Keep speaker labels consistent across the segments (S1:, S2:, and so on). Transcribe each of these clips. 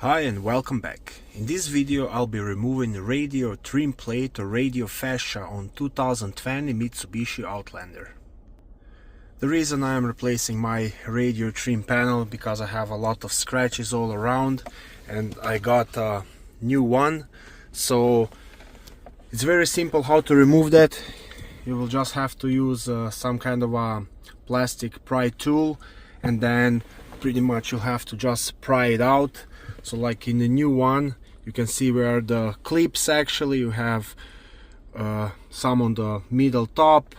S1: Hi and welcome back. In this video I'll be removing the radio trim plate or radio fascia on 2020 Mitsubishi Outlander. The reason I am replacing my radio trim panel because I have a lot of scratches all around and I got a new one. So it's very simple how to remove that. You will just have to use some kind of a plastic pry tool, and then pretty much you'll have to just pry it out. So like in the new one, you can see where the clips actually, you have some on the middle top,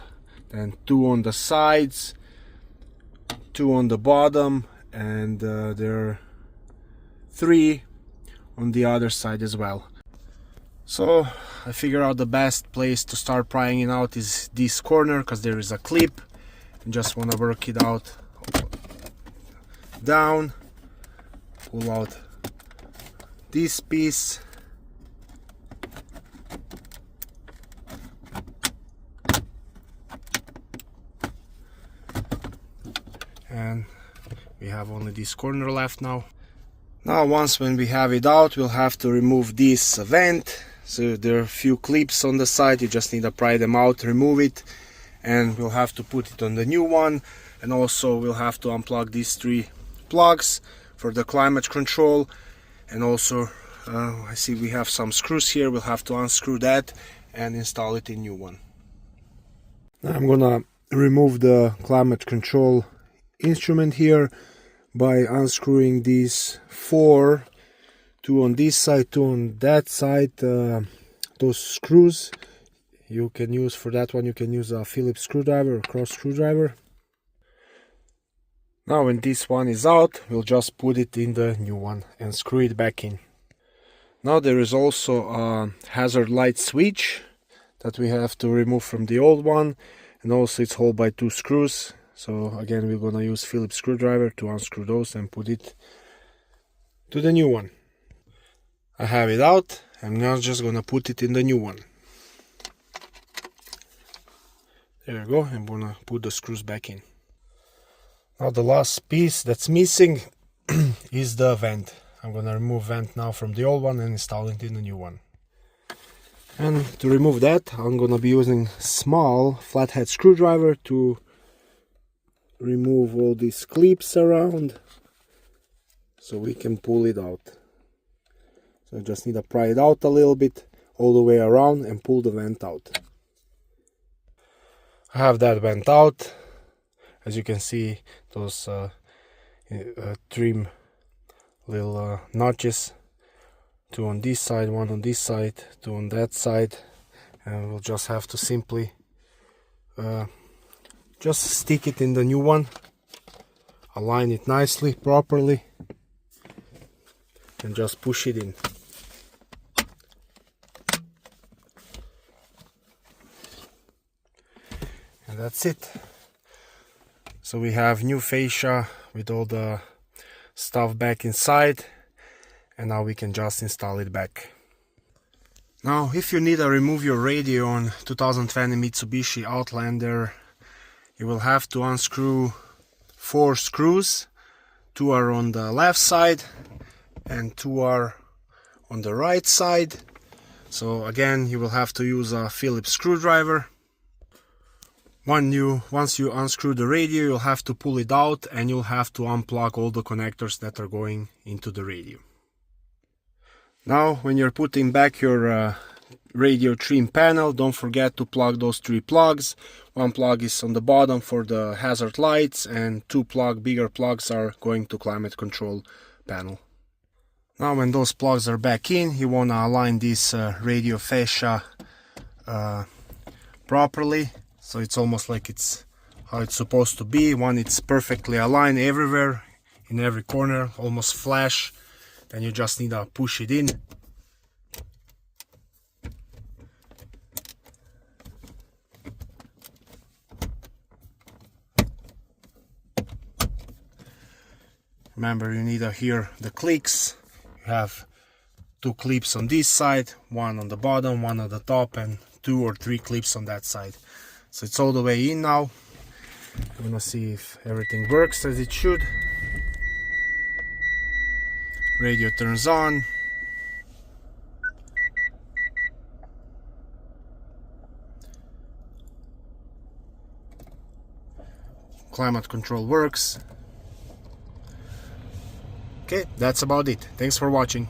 S1: then two on the sides, two on the bottom, and there are three on the other side as well. So I figure out the best place to start prying it out is this corner, because there is a clip. You just want to work it out down, pull out this piece, and we have only this corner left now. Once when we have it out, we'll have to remove this vent. So there are a few clips on the side, you just need to pry them out, remove it, and we'll have to put it on the new one. And also we'll have to unplug these three plugs for the climate control. And also I see we have some screws here, we'll have to unscrew that and install it in new one. Now I'm gonna remove the climate control instrument here by unscrewing these four, two on this side, two on that side. Those screws you can use for that one, you can use a Phillips screwdriver or cross screwdriver. Now when this one is out, we'll just put it in the new one and screw it back in. Now there is also a hazard light switch that we have to remove from the old one, and also it's held by two screws. So again, we're gonna use Phillips screwdriver to unscrew those and put it to the new one. I have it out. I'm now just gonna put it in the new one. There we go. I'm gonna put the screws back in. Now the last piece that's missing is the vent. I'm gonna remove vent now from the old one and install it in the new one. And to remove that, I'm gonna be using small flathead screwdriver to remove all these clips around so we can pull it out. So I just need to pry it out a little bit all the way around and pull the vent out. I have that vent out. As you can see, those trim little notches, two on this side, one on this side, two on that side, and we'll just have to simply just stick it in the new one, align it nicely, properly, and just push it in. And that's it. So we have new fascia with all the stuff back inside, and now we can just install it back. Now if you need to remove your radio on 2020 Mitsubishi Outlander, you will have to unscrew four screws. Two are on the left side and two are on the right side. So again, you will have to use a Phillips screwdriver. Once you unscrew the radio, you'll have to pull it out and you'll have to unplug all the connectors that are going into the radio. Now when you're putting back your radio trim panel, don't forget to plug those three plugs. One plug is on the bottom for the hazard lights, and two bigger plugs are going to climate control panel. Now when those plugs are back in, you want to align this radio fascia properly. So it's almost like it's how it's supposed to be. One, it's perfectly aligned everywhere, in every corner, almost flash. Then you just need to push it in. Remember, you need to hear the clicks. You have two clips on this side, one on the bottom, one on the top, and two or three clips on that side. So it's all the way in now. I'm gonna see if everything works as it should. Radio turns on. Climate control works. Okay, that's about it. Thanks for watching.